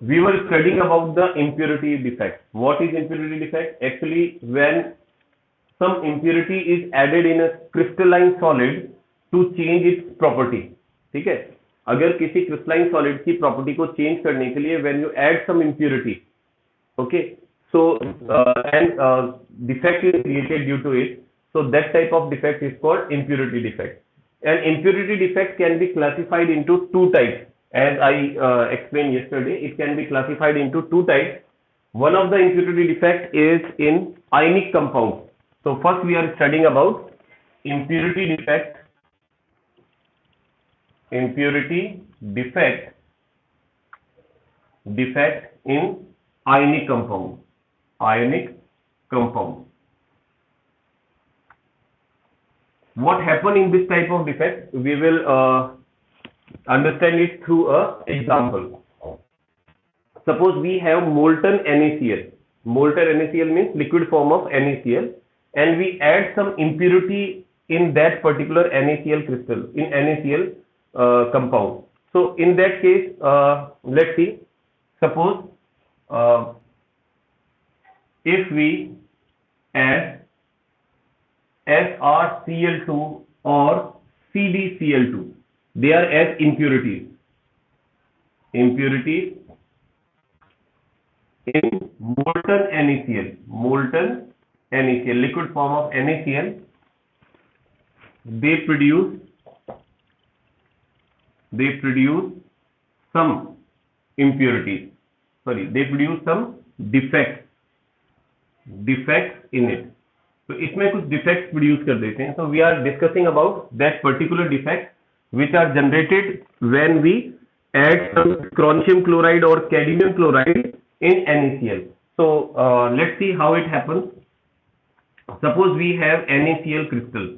we were studying about the impurity defect. What is impurity defect? Actually, when some impurity is added in a crystalline solid to change its property. ठीक है, अगर किसी crystalline solid की property को change करने के लिए when you add some impurity, okay, so and defect is created due to it, so that type of defect is called impurity defect. And impurity defect can be classified into two types. As I explained yesterday, it can be classified into two types. One of the impurity defect is in ionic compounds. So first we are studying about impurity defect, defect in ionic compound, What happen in this type of defect? We will understand it through a example. Suppose we have molten NaCl. Molten NaCl means liquid form of NaCl, and we add some impurity in that particular NaCl crystal, in NaCl compound. So in that case, let's see. Suppose if we add SrCl2 or CdCl2, they are as impurities in molten NaCl, liquid form of NaCl. They produce some impurities. Sorry, they produce some defects in it. तो इसमें कुछ defects produce कर देते हैं. So we are discussing about that particular defect which are generated when we add some strontium chloride or cadmium chloride in NaCl. So let's see how it happens. Suppose we have NaCl crystal.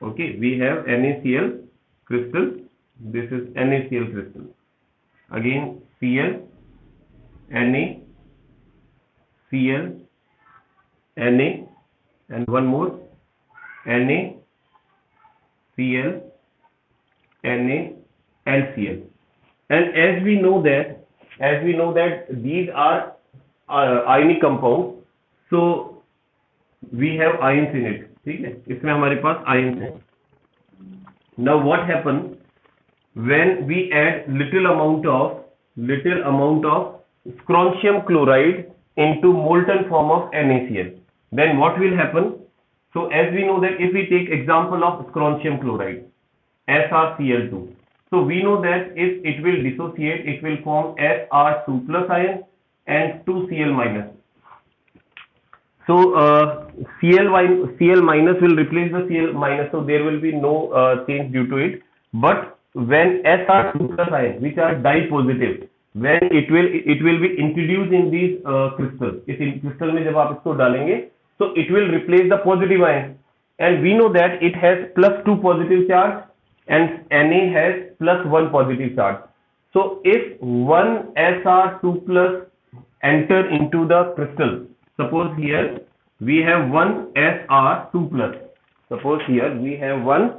Okay, we have NaCl crystal. This is NaCl crystal. Again, Cl, Na, Cl, Na, and one more Na, Cl, Na, and Cl. And as we know that these are ionic compounds, so we have ions in it. ठीक है, इसमें हमारे पास ions हैं. Now what happens when we add little amount of strontium chloride into molten form of NaCl? Then what will happen? So as we know that if we take example of strontium chloride, SrCl2, so we know that if it will dissociate, it will form Sr2 plus ion and 2Cl minus. So Cl minus will replace the Cl minus, so there will be no change due to it. But when Sr2 plus ion, which are dye-positive, when it will be introduced in these crystals, इस crystal में जब आप इसको डालेंगे, so it will replace the positive ion, and we know that it has +2 positive charge and Na has +1 positive charge. So if one Sr2 plus enter into the crystal, suppose here we have one Sr2 plus. Suppose here we have one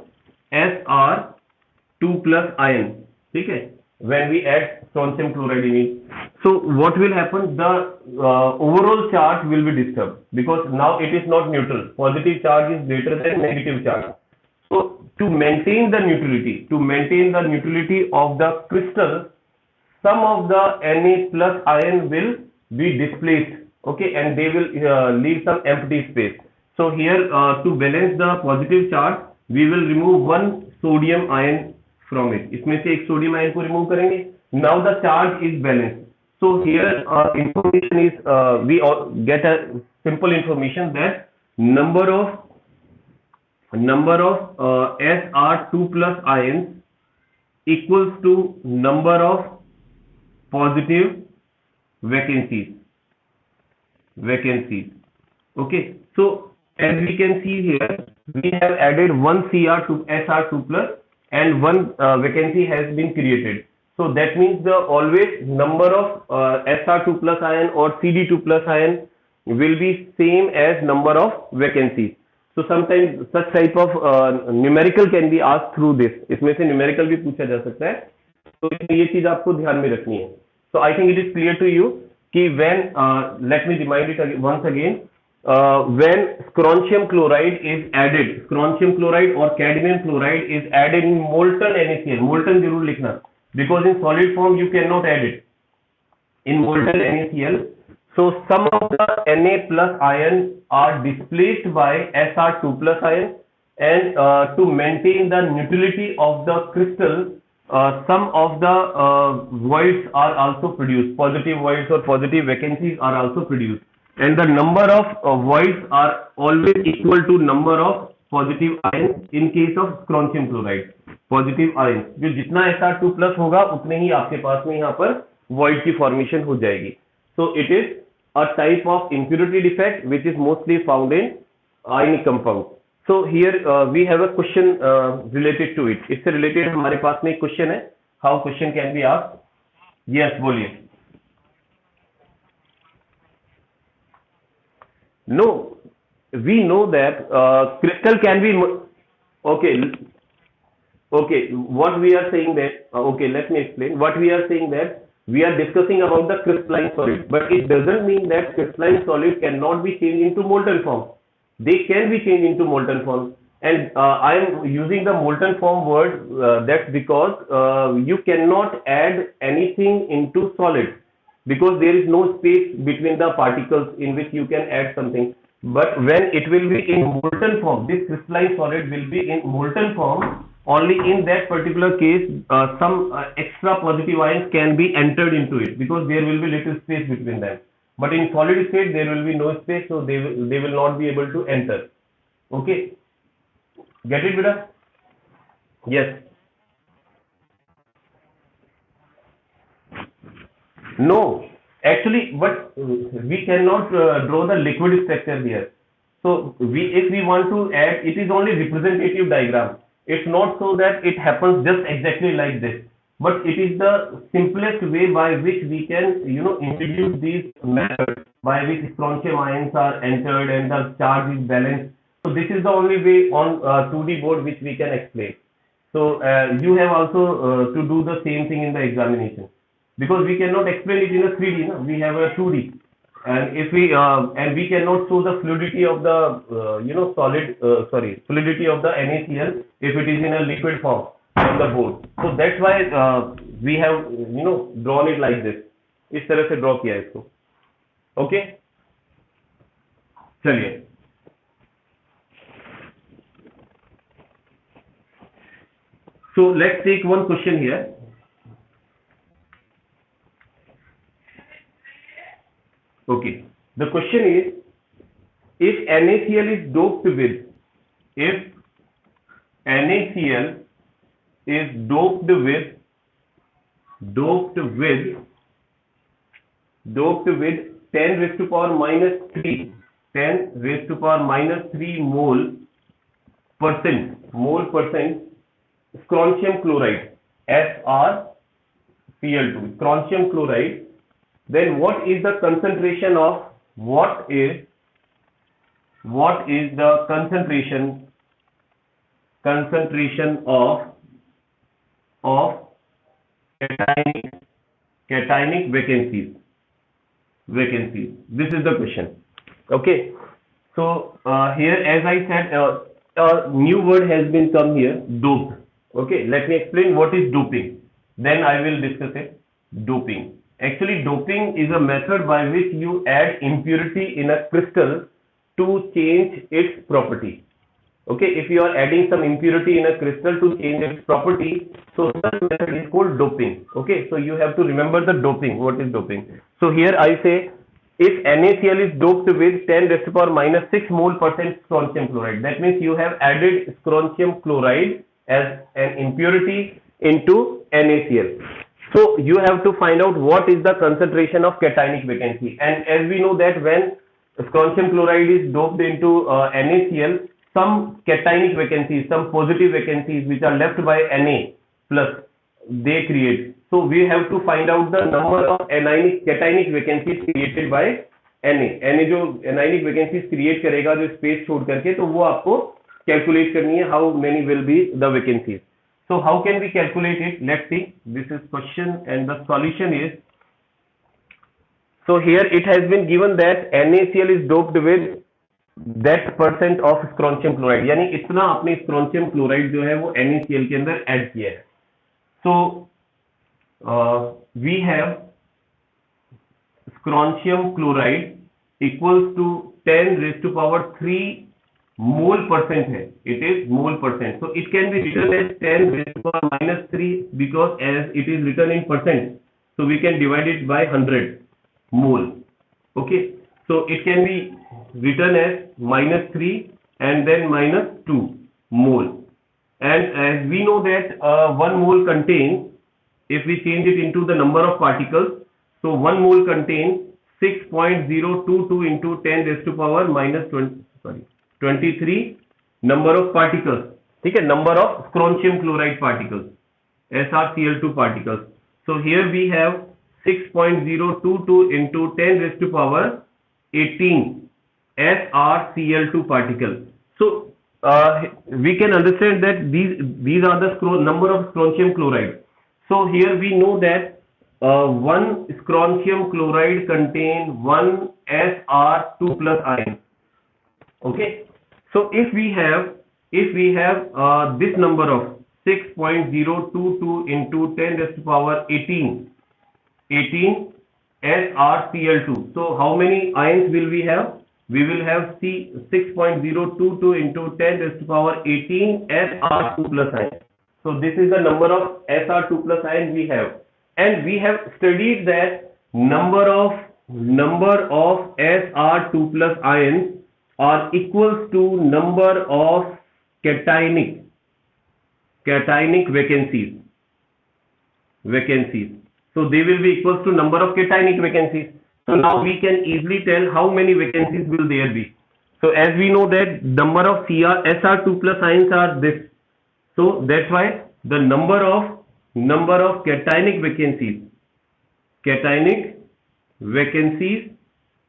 Sr2 plus ion. Okay, when we add strontium chloride in it, so what will happen? The overall charge will be disturbed because now it is not neutral. Positive charge is greater than negative charge. So to maintain the neutrality of the crystal, some of the Na plus ion will be displaced. Okay, and they will leave some empty space. So here to balance the positive charge, we will remove one sodium ion from it. इसमें से एक sodium ion को remove करेंगे. Now the charge is balanced. So here information is we get a simple information that number of Sr2 plus ions equals to number of positive vacancies. Okay, so as we can see here, we have added one Sr2 plus and one vacancy has been created. So that means the always number of Sr2 plus ion or Cd2 plus ion will be same as number of vacancies. So sometimes such type of numerical can be asked through this. इसमें से numerical भी पूछा जा सकता है. तो ये चीज आपको ध्यान में रखनी है. So I think it is clear to you कि when let me remind it once again, when strontium chloride is added, strontium chloride or cadmium chloride is added in molten NaCl, molten जरूर लिखना, because in solid form you cannot add it in molten NaCl. So some of the Na plus ion are displaced by Sr2 plus ion, and to maintain the neutrality of the crystal, some of the voids are also produced, positive voids or positive vacancies are also produced, and the number of voids are always equal to number of positive ions in case of strontium chloride. Positive ion जो जितना Sr2 plus होगा उतने ही आपके पास में यहाँ पर void की formation हो जाएगी. So it is a type of impurity defect which is mostly found in ionic compound. So here we have a question related to it. इससे related हमारे पास में एक question है. How question can be asked? Yes, बोलिए. No, we know that crystal can be okay. Okay, what we are saying that okay, let me explain. What we are saying that we are discussing about the crystalline solid, but it doesn't mean that crystalline solid cannot be changed into molten form. They can be changed into molten form, and I am using the molten form word. That's because you cannot add anything into solid because there is no space between the particles in which you can add something. But when it will be in molten form, this crystalline solid will be in molten form. Only in that particular case, some extra positive ions can be entered into it because there will be little space between them. But in solid state, there will be no space, so they will not be able to enter. Okay, get it, beta? Yes. No, actually, but we cannot draw the liquid structure here. So if we want to add, it is only representative diagram. It's not so that it happens just exactly like this, but it is the simplest way by which we can, introduce these methods by which strontium ions are entered and the charge is balanced. So this is the only way on 2D board which we can explain. So you have also to do the same thing in the examination because we cannot explain it in a 3D. No? We have a 2D. And if we cannot show the fluidity of the fluidity of the NaCl if it is in a liquid form on the board. So that's why we have drawn it like this. इस तरह से draw किया इसको. Okay? चलिए. So let's take one question here. Okay, the question is, if NaCl is doped with, if NaCl is doped with 10 raised to power minus 3, 10 raised to power minus 3 mole percent strontium chloride, SrCl2, strontium chloride, then what is the concentration of the concentration of cationic vacancies? This is the question. Okay, so here, as I said, a new word has been come here, doped. Okay, let me explain what is doping, then I will discuss it. Doping, actually doping is a method by which you add impurity in a crystal to change its property. Okay, if you are adding some impurity in a crystal to change its property, so that method is called doping. Okay, so you have to remember the doping. What is doping? So here I say, if NaCl is doped with 10 raised to power minus 6 mole percent strontium chloride, that means you have added strontium chloride as an impurity into NaCl. So you have to find out what is the concentration of cationic vacancy. And as we know that when strontium chloride is doped into NaCl, some cationic vacancies, some positive vacancies which are left by Na plus, they create. So we have to find out the number of cationic vacancies created by Na. Na जो anionic vacancies create करेगा जो space छोड़ करके, तो वो आपको calculate करनी है how many will be the vacancies. So how can we calculate it? Let's see. This is question and the solution is, So here it has been given that NaCl is doped with that percent of strontium chloride, यानी इतना आपने strontium chloride जो है वो NaCl के अंदर add किया है. So we have strontium chloride equals to 10 raised to power 3 mole percent है. It is mole percent. So it can be written as 10 raised to power minus 3 because as it is written in percent, so we can divide it by 100 mole. Okay. So it can be written as minus 3 and then minus 2 mole. And as we know that 1 mole contains, if we change it into the number of particles, so 1 mole contains 6.022 into 10 raised to power minus 23 number of particles. ठीक है, number of strontium chloride particles, SrCl2 particles. So here we have 6.022 into 10 raised to power 18 SrCl2 particle. So we can understand that these are the number of strontium chloride. So here we know that one strontium chloride contain one Sr2 plus ion. Okay. So if we have this number of 6.022 into 10 raised to power 18 SrCl2. So how many ions will we have? We will have 6.022 into 10 raised to power 18 Sr2 plus ion. So this is the number of Sr2 plus ion we have, and we have studied that number of Sr2 plus ions are equals to number of cationic vacancies. So they will be equals to number of cationic vacancies. So now we can easily tell how many vacancies will there be. So as we know that number of Sr2 plus ions are this. So that's why the number of cationic vacancies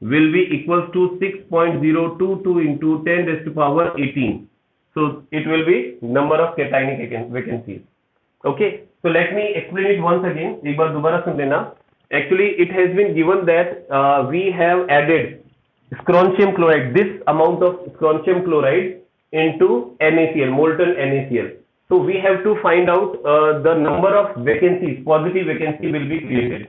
will be equals to 6.022 into 10 raised to power 18. So it will be number of cationic vacancies. Okay. So let me explain it once again. एक बार दोबारा सुन लेना. Actually, it has been given that we have added strontium chloride, this amount of strontium chloride into NaCl, molten NaCl. So we have to find out the number of vacancies, positive vacancy will be created.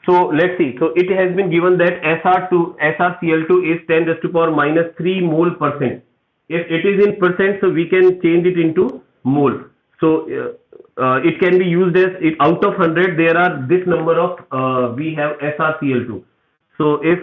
So let's see. So it has been given that SrCl2 is 10 raised to power minus 3 mole percent. If it is in percent, so we can change it into mole. So it can be used as out of 100 there are this number of we have SrCl2. So if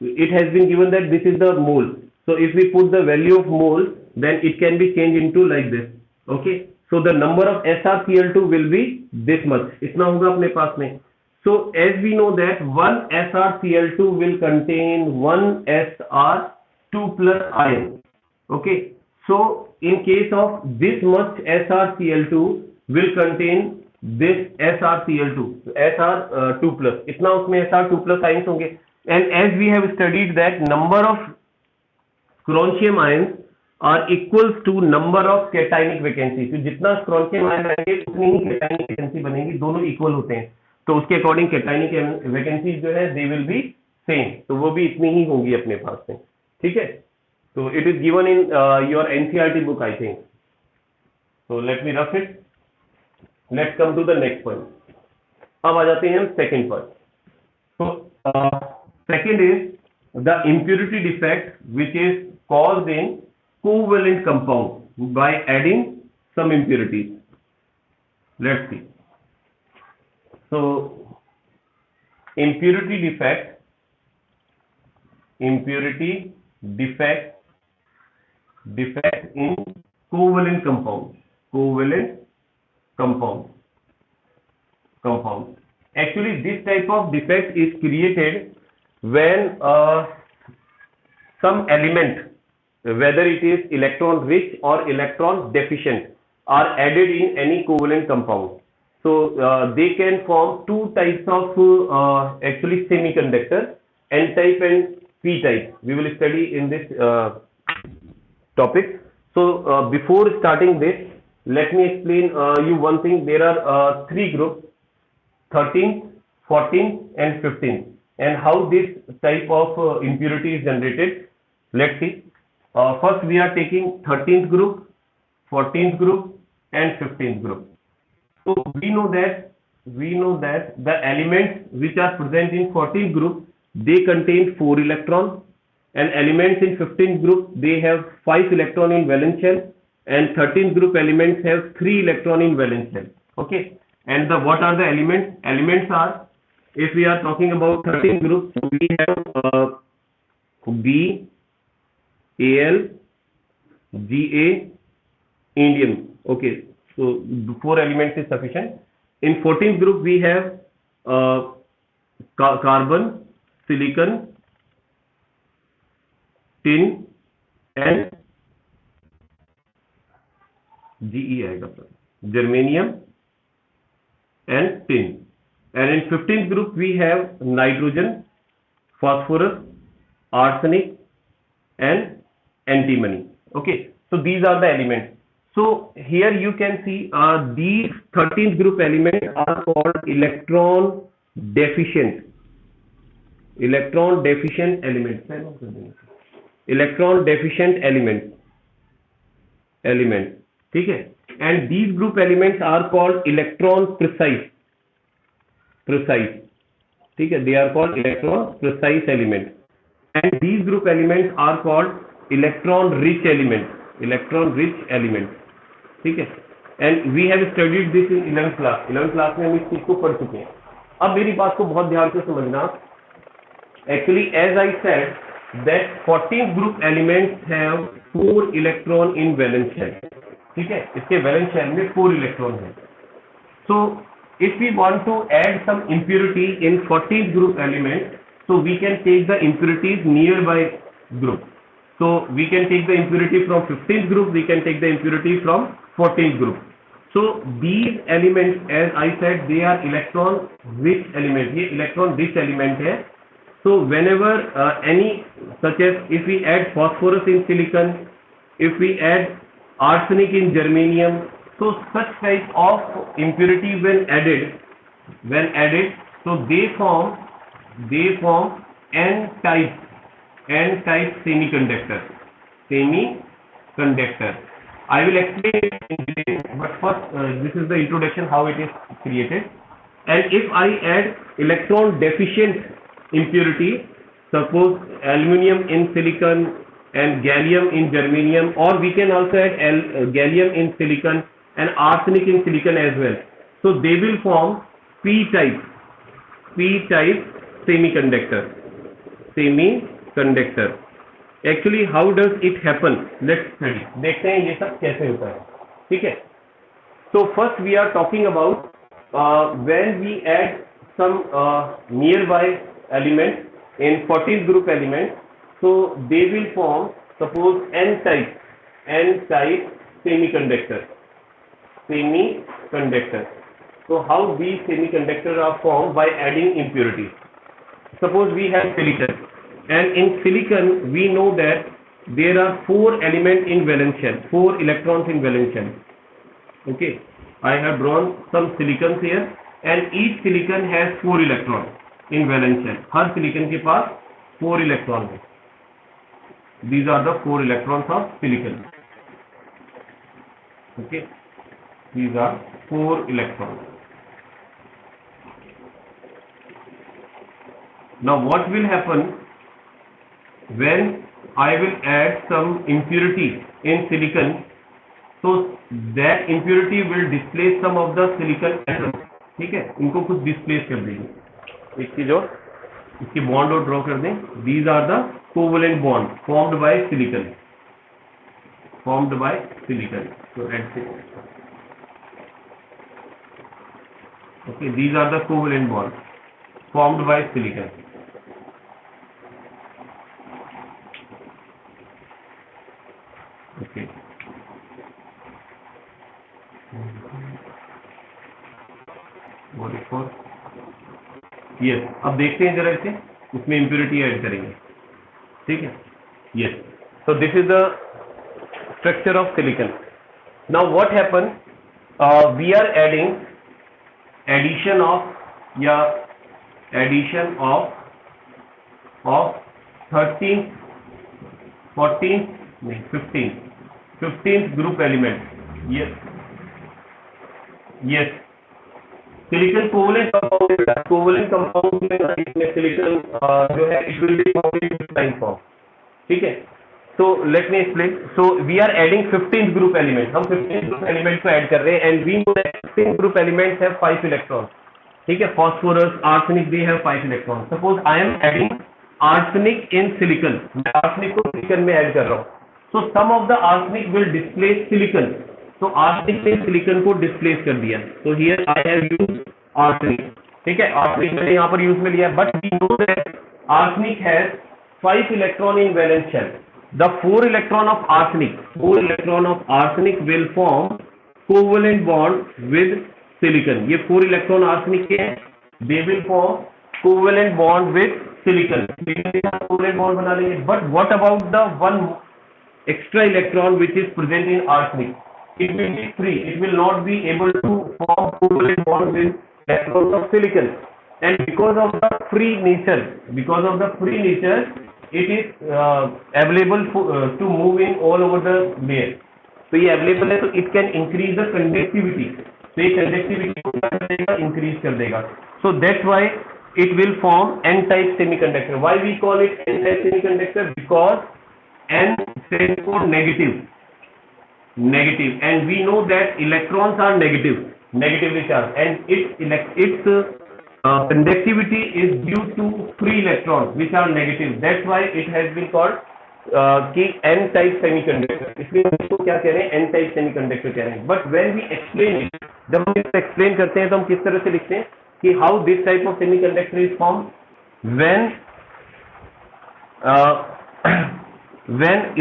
it has been given that this is the mole. So if we put the value of mole, then it can be changed into like this. Okay. So the number of SrCl2 will be this much. इतना होगा अपने पास में. So as we know that one SrCl2 will contain one Sr2 plus ion. Okay. So in case of this much SrCl2 will contain this SrCl2, Sr2 plus. इतना उसमें Sr2 plus ions होंगे. And as we have studied that number of strontium ions are equals to number of cationic vacancies. तो जितना strontium ion रहेंगे उतनी ही cationic vacancy बनेगी. दोनों equal होते हैं. तो उसके अकॉर्डिंग cationic vacancies जो है they will be same. तो वो भी इतनी ही होंगी अपने पास में. ठीक है. So it is given in your NCERT book, I think. So let me rough it. Let's come to the next point. अब आ जाते हैं हम second part. So second is the impurity defect which is caused in covalent compound by adding some impurities. Let's see. So impurity defect in covalent compound. Actually this type of defect is created when some element, whether it is electron rich or electron deficient, are added in any covalent compound. So they can form two types of actually semiconductor, N type and P type. We will study in this topic. So before starting this, let me explain you one thing. There are three groups: 13th, 14th and 15th. And how this type of impurity is generated? Let's see. First we are taking 13th group, 14th group and 15th group. So we know that the elements which are present in 14th group, they contain 4 electrons, and elements in 15th group, they have 5 electron in valence shell, and 13th group elements have 3 electron in valence shell. Okay, and what are the elements? Elements are, if we are talking about 13th group, so we have B, Al, Ga, indium. Okay, so 4 elements is sufficient. In 14th group we have carbon, silicon, tin and Ge आएगा sir, germanium and tin. And in 15th group we have nitrogen, phosphorus, arsenic and antimony. Okay, so these are the elements. So here you can see these 13th group elements are called electron deficient elements. Electron deficient elements. ठीक है? And these group elements are called electron precise. ठीक है? They are called electron precise elements. And these group elements are called electron rich elements. ठीक है? And we have studied this in 11th class. 11th class में हम इस चीज को पढ़ चुके हैं. अब मेरी बात को बहुत ध्यान से समझना. Actually, as I said, that 14th group elements have 4 electron in valence shell. ठीक है? इसके valence shell में 4 electron है. So if we want to add some impurity in 14th group element, so we can take the impurities nearby group. So we can take the impurity from 15th group, we can take the impurity from 14th group. So these elements, as I said, they are electron rich element. ये electron rich element है. So whenever any, such as if we add phosphorus in silicon, if we add arsenic in germanium, so such type of impurity when added, so they form n-type semiconductor. I will explain it in detail, but first this is the introduction how it is created. And if I add electron deficient impurity, suppose aluminum in silicon and gallium in germanium, or we can also add gallium in silicon and arsenic in silicon as well. So they will form p-type semiconductor. Actually, how does it happen? Let's study. देखते हैं ये सब कैसे होता है. ठीक है? So first we are talking about when we add some nearby elements in 14th group element, so they will form, suppose n-type semiconductor. So how these semiconductors are formed? By adding impurities. Suppose we have silicon, and in silicon we know that there are 4 elements in valence shell, 4 electrons in valence shell. Okay, I have drawn some silicons here, and each silicon has 4 electrons in valence shell. Her silicon के पास 4 electrons है. These are the 4 electrons of silicon. Okay, these are 4 electrons. Now what will happen when I will add some impurity in silicon? So that impurity will displace some of the silicon atoms. ठीक है, इनको कुछ displace कर देंगे. इसकी जो इसकी bond और draw कर दें. These are the covalent bond formed by silicon. So add it. Okay, these are the covalent bonds formed by silicon. Okay. What is for? Yes. अब देखते हैं जरा इसे, उसमें impurity ऐड करेंगे. ठीक है? Yes. So this is the structure of silicon. Now what happens? We are adding addition of addition of 13th 14th नहीं 15th group element. yes silicon covalent compound है, कोवलेंट कंपाउंड में silicon जो है it will be found in time form. ठीक है. So let me explain. So we are adding 15th group element. हम 15th group element को add कर रहे हैं and we know that 15th group elements have 5 electrons. ठीक है. Phosphorus, arsenic they have 5 electrons. Suppose I am adding arsenic in silicon. मैं arsenic को silicon में ऐड कर रहा हूँ. So some of the arsenic will displace silicon. So arsenic ने silicon को displace कर दिया. So here I have used arsenic. ठीक है. arsenic मैंने यहाँ पर use में लिया. But we know that arsenic has 5 electron in valence shell. The 4 electron of arsenic will form covalent bond with silicon. ये 4 electron arsenic के हैं, they will form covalent bond with silicon. covalent bond बना लेंगे. But what about the one extra electron which is present in arsenic? It will be free. It will not be able to form covalent bond with electrons of silicon. And because of the free nature, it is available to move in all over the layer. तो ये available है, तो it can increase the conductivity. तो ये conductivity को क्या कर देगा? Increase कर देगा. So that's why it will form N-type semiconductor. Why we call it N-type semiconductor? Because N stands for negative, and we know that electrons are negatively charged, and its conductivity is due to free electrons which are negative. That's why it has been called कि N-type semiconductor. इसलिए इसको क्या कह रहे हैं? N-type semiconductor कह रहे हैं. But when we explain it, जब हम इसको explain करते हैं तो हम किस तरह से लिखते हैं कि how this type of semiconductor is formed when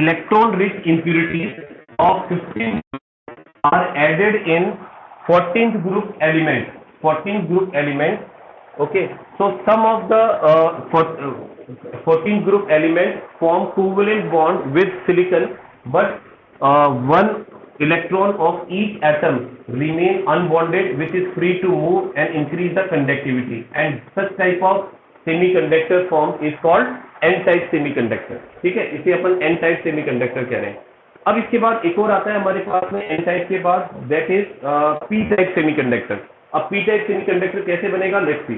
electron-rich impurities of 15 are added in 14th group element. Okay, so some of the 14th group elements form covalent bond with silicon, but one electron of each atom remain unbonded, which is free to move and increase the conductivity. And such type of semiconductor form is called N-type semiconductor. ठीक है, इसे अपन N-type semiconductor कह रहे हैं. अब इसके बाद एक और आता है हमारे पास में N-type के बाद, that is P-type semiconductor. अब P-type semiconductor कैसे बनेगा? लेट्स सी,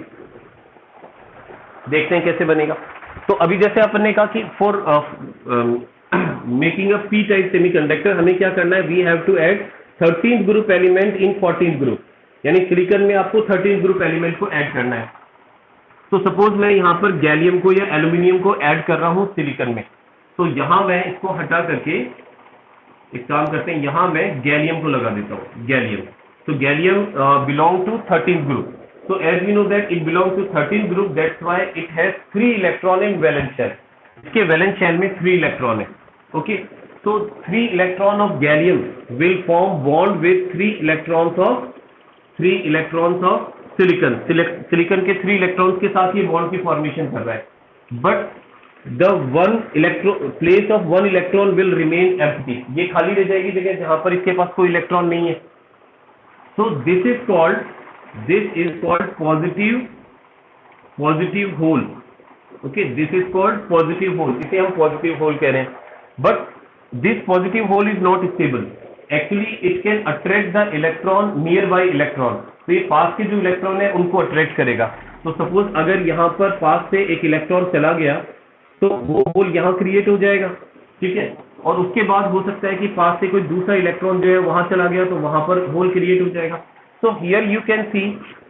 देखते हैं कैसे बनेगा. तो अभी जैसे अपन ने कहा कि for making a P-type semiconductor हमें क्या करना है? We have to add 13th group element in 14th group, यानी सिलिकॉन में आपको 13th ग्रुप एलिमेंट को ऐड करना है. तो सपोज मैं यहाँ पर गैलियम को या एल्यूमिनियम को ऐड कर रहा हूँ सिलिकॉन में, तो यहाँ मैं इसको हटा करके एक काम करते हैं, यहाँ मैं गैलियम को लगा देता हूँ. Gallium, so gallium belong to 13th group. So as we know that it belongs to 13th group, that's why it has 3 electron in valence shell. इसके valence shell में 3 electron है. Okay, so 3 electron of gallium will form bond with 3 electrons of silicon. Silicon के 3 electrons के साथ ये bond की formation कर रहा है. But the place of one electron will remain empty. ये खाली रह जाएगी जगह जहाँ पर इसके पास कोई electron नहीं है. So this is called positive hole. Okay, this is called positive hole. इसे हम positive hole कह रहे हैं. But this positive hole is not stable. Actually, it can attract the electron nearby electron. तो ये पास के जो इलेक्ट्रॉन है उनको अट्रैक्ट करेगा. तो सपोज अगर यहाँ पर पास से एक इलेक्ट्रॉन चला गया तो वो होल यहाँ क्रिएट हो जाएगा. ठीक है, और उसके बाद हो सकता है कि पास से कोई दूसरा इलेक्ट्रॉन जो है वहां चला गया तो वहां पर होल क्रिएट हो जाएगा. So here you can see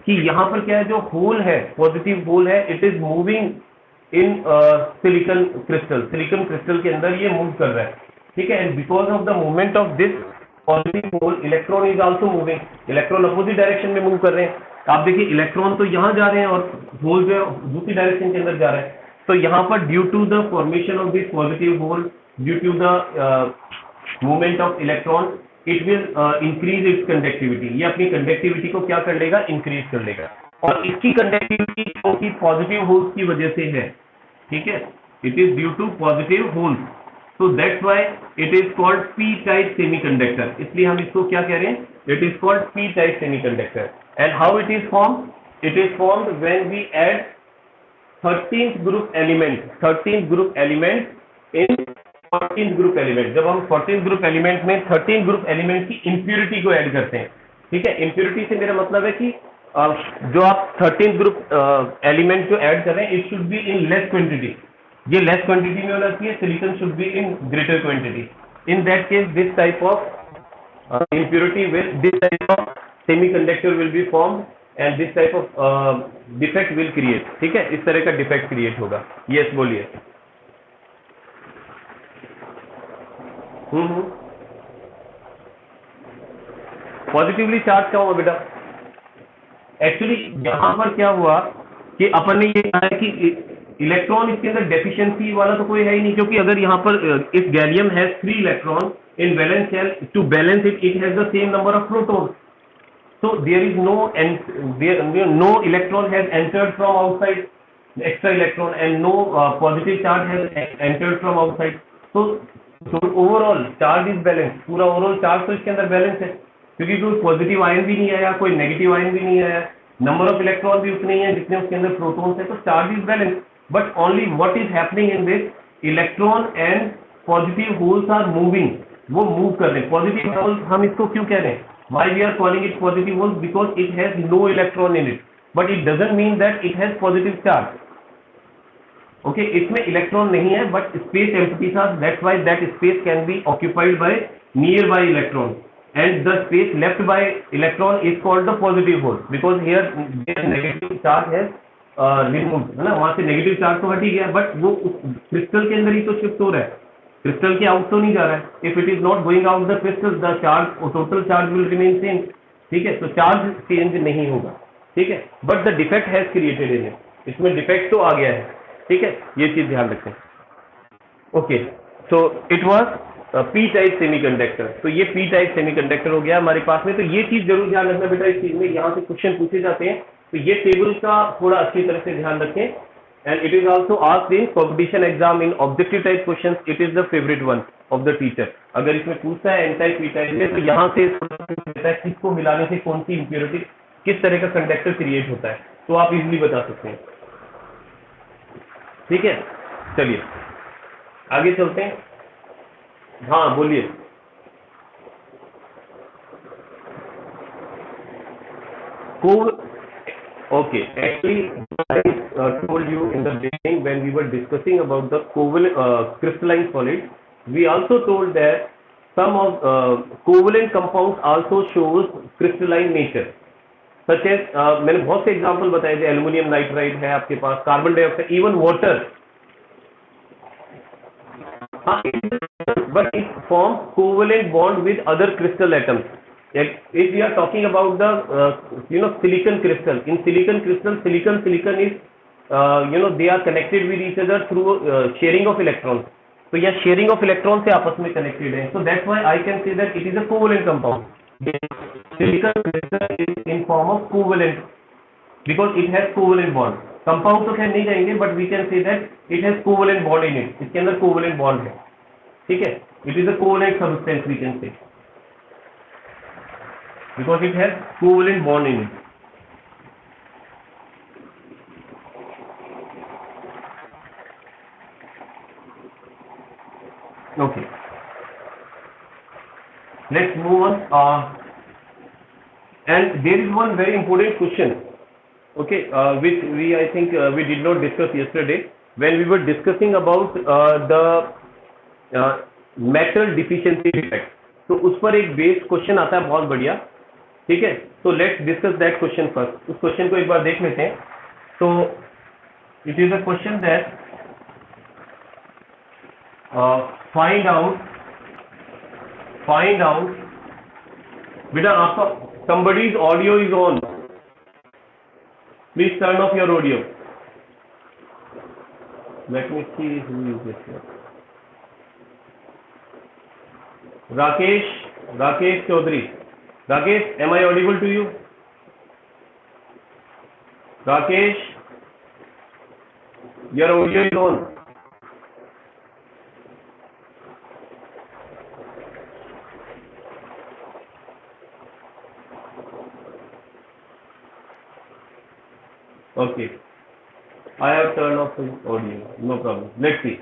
कि यहाँ पर क्या है, जो होल है, पॉजिटिव होल है, it is moving in silicon crystal के अंदर ये मूव कर रहा है. ठीक है, and because of the movement of this positive hole, electron is also moving. Electron opposite direction में मूव कर रहे हैं. आप देखिए इलेक्ट्रॉन तो यहाँ जा रहे हैं और होल जो है दूसरी डायरेक्शन के अंदर जा रहा है. तो यहाँ पर due to the formation of this positive hole, due to the movement of electron, it will increase its conductivity. ये अपनी conductivity को क्या कर लेगा? Increase कर लेगा. और इसकी conductivity क्योंकि positive holes की वजह से है. ठीक है, it is due to positive holes. So that's why it is called P-type semiconductor. इसलिए हम इसको क्या कह रहे हैं? It is called P-type semiconductor. And how it is formed? It is formed when we add 13th group element in 14th group element. जब हम 14th group element में 13th ग्रुप एलिमेंट की इंप्योरिटी को ऐड करते हैं, ठीक है, impurity से मेरा मतलब है कि जो आप 13th ग्रुप एलिमेंट जो ऐड कर रहे हैं, it should be in less quantity. ये लेस क्वांटिटी में होना चाहिए, silicon should be in greater quantity. In that case this type of impurity will, this type of semiconductor will be formed and this type of defect will create। ठीक है, इस तरह का defect create होगा। Yes बोलिए। Positively charge क्या हुआ बेटा? एक्चुअली यहां पर क्या हुआ कि अपन ने ये कहा है कि इलेक्ट्रॉन इसके अंदर डेफिशिएंसी वाला तो कोई है ही नहीं, क्योंकि अगर यहाँ पर if gallium has 3 electron in valence shell, to balance it has the same number of protons, so there is no, and there no electron has entered from outside, extra electron, and no positive charge has entered from outside, so overall charge is balanced। पूरा overall charge तो इसके अंदर balance है, क्योंकि कोई positive ion भी नहीं आया, कोई नेगेटिव आयन भी नहीं आया, नंबर ऑफ इलेक्ट्रॉन भी उतने ही है जितने उसके अंदर प्रोटॉन्स है, तो charge is balance. But only what is happening in this, electron and positive holes are moving, वो मूव कर रहे हैं। पॉजिटिव होल हम इसको क्यों कह रहे हैं, why we are calling it positive hole, because it has no electron in it, but it doesn't mean that it has positive charge. Okay, इसमें इलेक्ट्रॉन नहीं है, बट स्पेस एम्प्टी था, that's why that space can be occupied by nearby electron, and the space left by electron is called the positive hole, because here negative charge has removed, है ना, वहां से negative charge तो हट ही गया, but वो crystal के अंदर ही तो शिफ्ट हो रहा है, क्रिस्टल के आउट तो नहीं जा रहा है। If it is not going out the crystal, the charge, total charge will remain same. ठीक है, तो चार्ज चेंज नहीं होगा। ठीक है, but the defect has created in it, इसमें डिफेक्ट तो आ गया है। ठीक है, ये चीज ध्यान रखें। Okay, so it was P type semiconductor. तो ये पी टाइप सेमीकंडक्टर हो गया हमारे पास में। तो ये चीज जरूर ध्यान रखना बेटा, इस चीज में यहाँ से क्वेश्चन पूछे जाते हैं, तो ये टेबल का थोड़ा अच्छी तरह से ध्यान रखें। And it is also asked in competition exam in objective type questions. It is the favorite one of the teacher। अगर इसमें पूछता है एन टाइप पी टाइप में, तो यहाँ से देता है किसको मिलाने से कौन सी इंप्योरिटी, किस तरह का कंडक्टर क्रिएट होता है, तो आप इजीली बता सकते हैं। ठीक है, चलिए आगे चलते हैं। हाँ बोलिए। Okay, actually, I told you in the beginning when we were discussing about the covalent crystalline solid, we also told that some of covalent compounds also shows crystalline nature, such as मैंने बहुत से example बताए थे, aluminium nitride है आपके पास, carbon dioxide, even water, हाँ, but it forms covalent bond with other crystal atoms। If we are talking about the silicon crystal, in silicon crystal, silicon is they are connected with each other through sharing of electrons। तो यह sharing of electrons से आपस में connected है, so that's why I can say that it is a covalent compound। Silicon crystal is in form of covalent because it has covalent bond। Compound तो खैर नहीं जाएंगे, but we can say that it has covalent bond in it, इसके अंदर covalent bond है। ठीक है, it is a covalent substance we can say, because it has covalent bond in it. Okay, let's move on. And there is one very important question, okay, which I think we did not discuss yesterday when we were discussing about the metal deficiency defect। तो उस पर एक base question आता है बहुत बढ़िया। ठीक है, तो let's discuss that question first. उस क्वेश्चन को एक बार देख लेते हैं। तो it is a question that find out, बेटा आपका somebody's audio is on, please turn off your audio। Let me see who is this here। Rakesh Chaudhary। Rakesh, am I audible to you? Rakesh, your audio is on। Okay, I have turned off the audio. No problem. Let's see.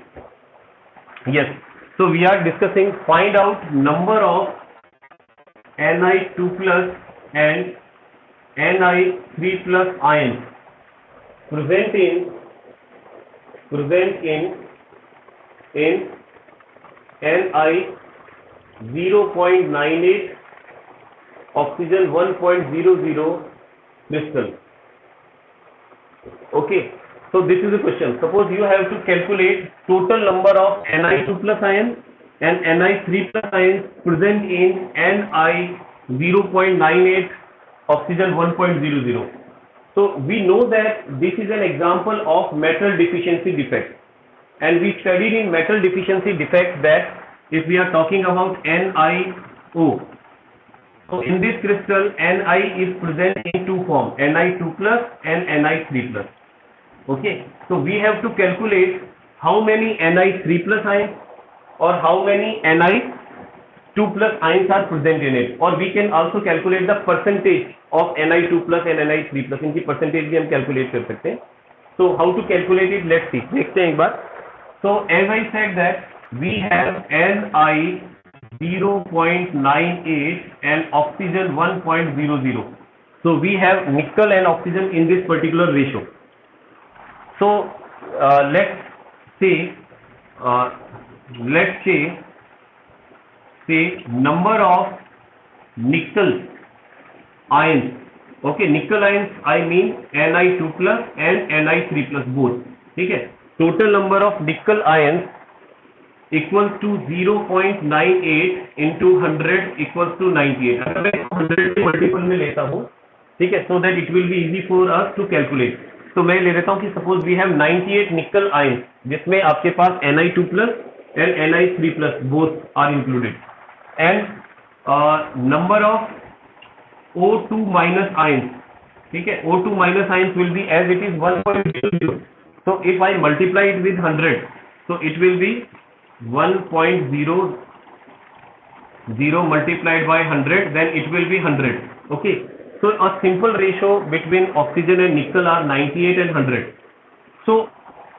Yes. So we are discussing find out number of Ni2 plus and Ni3 plus ions present in Ni 0.98 oxygen 1.00 crystal. Okay, so this is the question. Suppose you have to calculate total number of Ni2 plus ions and Ni3 plus ions present in Ni 0.98 oxygen 1.00. So we know that this is an example of metal deficiency defect, and we studied in metal deficiency defect that if we are talking about NiO, so in this crystal Ni is present in two forms, Ni2 plus and Ni3 plus. Okay, so we have to calculate how many Ni3 plus ions or how many Ni2 plus ions are present in it, or we can also calculate the percentage of Ni2 plus and Ni3 plus. इनकी percentage भी हम calculate कर सकते हैं. So how to calculate it? Let's see. देखते हैं एक बार. So as I said that we have Ni 0.98 and oxygen 1.00. So we have nickel and oxygen in this particular ratio. So let's say number of nickel ions. Okay, nickel ions I mean Ni2 plus and Ni3 plus both. ठीक है, total number of nickel ions equals to 0.98 into 100 equals to 98. अगर मैं 100 के multiple में लेता हूँ, ठीक है, so that it will be easy for us to calculate. तो मैं ले लेता हूँ कि suppose we have 98 nickel ions, जिसमें आपके पास Ni2 plus and Ni3 plus both are included, and number of O2 minus ions, ठीक है, O2 minus ions will be as it is 1.00. So if I multiply it with 100, so it will be 1.00 multiplied by 100, then it will be 100. Okay, so a simple ratio between oxygen and nickel are 98 and 100. So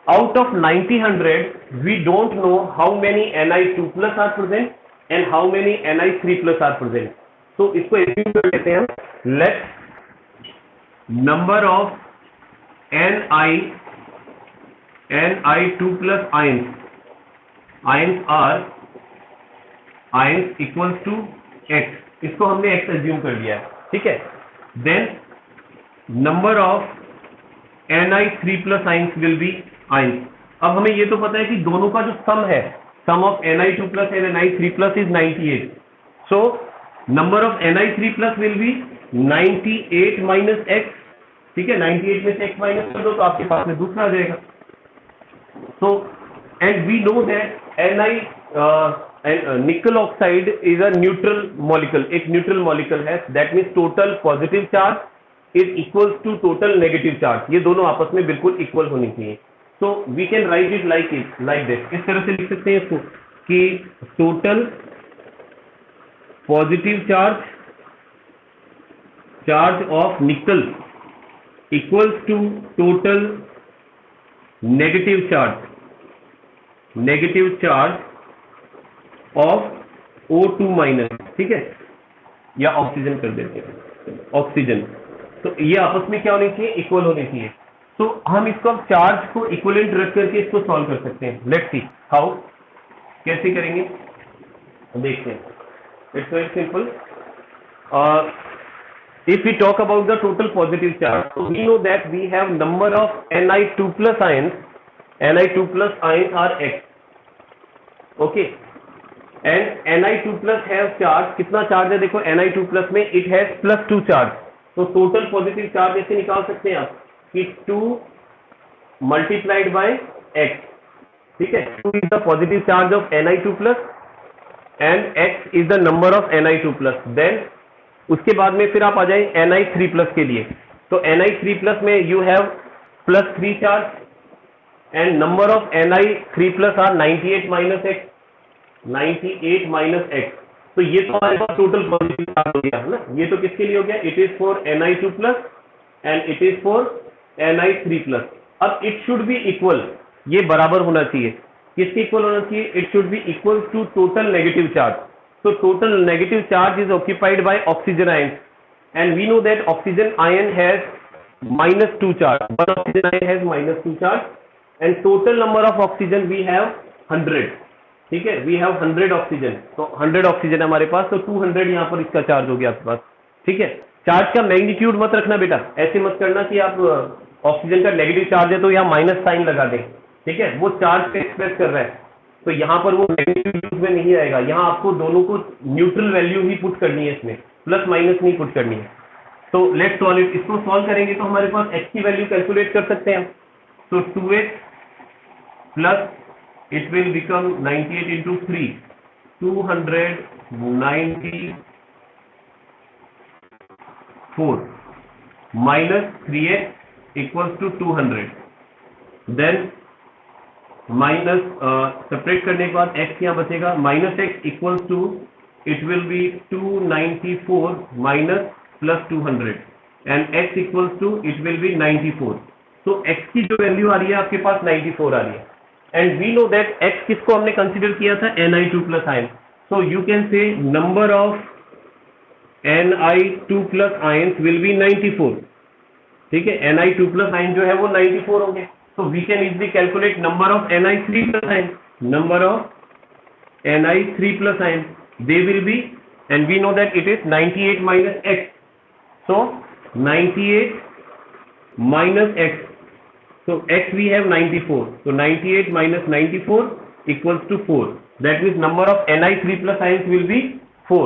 out of 90-100, we don't know how many Ni2 plus are present and how many Ni3 plus are present. So इसको assume कर लेते हैं. Let number of Ni2 plus ions equals to x. इसको हमने x assume कर लिया है, ठीक है. Then number of Ni3 plus ions will be ions. अब हमें ये तो पता है कि दोनों का जो सम है, sum of Ni2 plus and Ni3 plus is 98. So number of Ni3 plus will be 98 minus x. ठीक है, 98 में से x माइनस कर दो तो आपके पास में दूसरा आ जाएगा. So and we know that nickel oxide is a neutral molecule. एक neutral molecule है. That means total positive charge is equals to total negative charge. ये दोनों आपस में बिल्कुल equal होनी चाहिए. So we can write it like this. इस तरह से लिख सकते हैं इसको कि total positive charge of nickel equals to total negative charge of O2 minus. ठीक है, या ऑक्सीजन कर देते हैं, ऑक्सीजन. तो ये आपस में क्या होनी चाहिए? इक्वल होनी चाहिए. तो हम इसको चार्ज को इक्विवेलेंट रख करके इसको सॉल्व कर सकते हैं. लेट्स सी हाउ, कैसे करेंगे देखते हैं. It's very simple. If we talk about the total positive charge, so we know that we have number of Ni2 plus ions. Ni2 plus ions are x. Okay, and Ni2 plus has charge. कितना charge है देखो, Ni2 plus में it has +2 charge. तो total positive charge ऐसे निकाल सकते हैं आप कि 2 multiplied by x. ठीक है, 2 is the positive charge of Ni2 plus and x is the number of Ni2 plus. Then उसके बाद में फिर आप आ जाए Ni3 plus के लिए. तो Ni3 plus में you have +3 charge and number of Ni3 plus are 98 minus x. तो ये तो हमारे पास टोटल पॉजिटिव चार्ज हो गया है ना. ये तो किसके लिए हो गया? It is for Ni2 plus and it is for Ni3 plus. अब इट शुड बी इक्वल, ये बराबर होना चाहिए, किसके इक्वल होना चाहिए? It should be equal to total negative charge. So total negative charge is occupied by oxygen ions, and we know that oxygen ion has -2 charge. One oxygen ion has -2 charge, and total number of oxygen we have 100. ठीक है, we have 100 oxygen, तो 100 oxygen हमारे पास, तो 200 यहाँ पर इसका charge हो गया आपके पास. ठीक है, चार्ज का मैग्नीट्यूड मत रखना बेटा, ऐसे मत करना कि आप ऑक्सीजन का नेगेटिव चार्ज है तो यहाँ माइनस साइन लगा दें. ठीक है, वो चार्ज पे एक्सप्रेस कर रहा है, तो यहाँ पर वो नेगेटिव में नहीं आएगा. यहाँ आपको दोनों को न्यूट्रल वैल्यू ही पुट करनी है, इसमें प्लस माइनस नहीं पुट करनी है. तो लेट्स सॉल्व इट. इसको सॉल्व करेंगे तो हमारे पास x की वैल्यू कैलकुलेट कर सकते हैं. तो 2x plus it will become 98 into 3, 294 minus 3x equals to 200. Then minus separate करने के बाद x यहाँ बचेगा, minus x equals to it will be 294 minus plus 200 and x equals to it will be 94. तो x की जो value आ रही है आपके पास 94 आ रही है, and we know that x किसको हमने कंसिडर किया था? Ni2 plus ion. So you can say number of Ni2 plus ions will be 94. ठीक है, Ni2 प्लस आयन जो है वो 94 होंगे. So we can easily calculate number of Ni3 plus ions. Number of Ni3 plus ions, they will be, and we know that it is 98 minus x. So 98 minus x. So x we have 94. So 98 minus 94 equals to 4. That means number of Ni3 plus ions will be 4.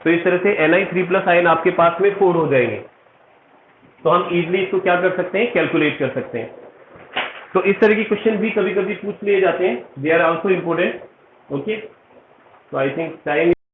तो इस तरह से Ni3 plus ion आपके पास में 4 हो जाएंगे. तो हम इजीली इसको क्या कर सकते हैं? कैलकुलेट कर सकते हैं. तो इस तरह की क्वेश्चन भी कभी कभी पूछ लिए जाते हैं. They are also important. Okay, तो आई थिंक टाइम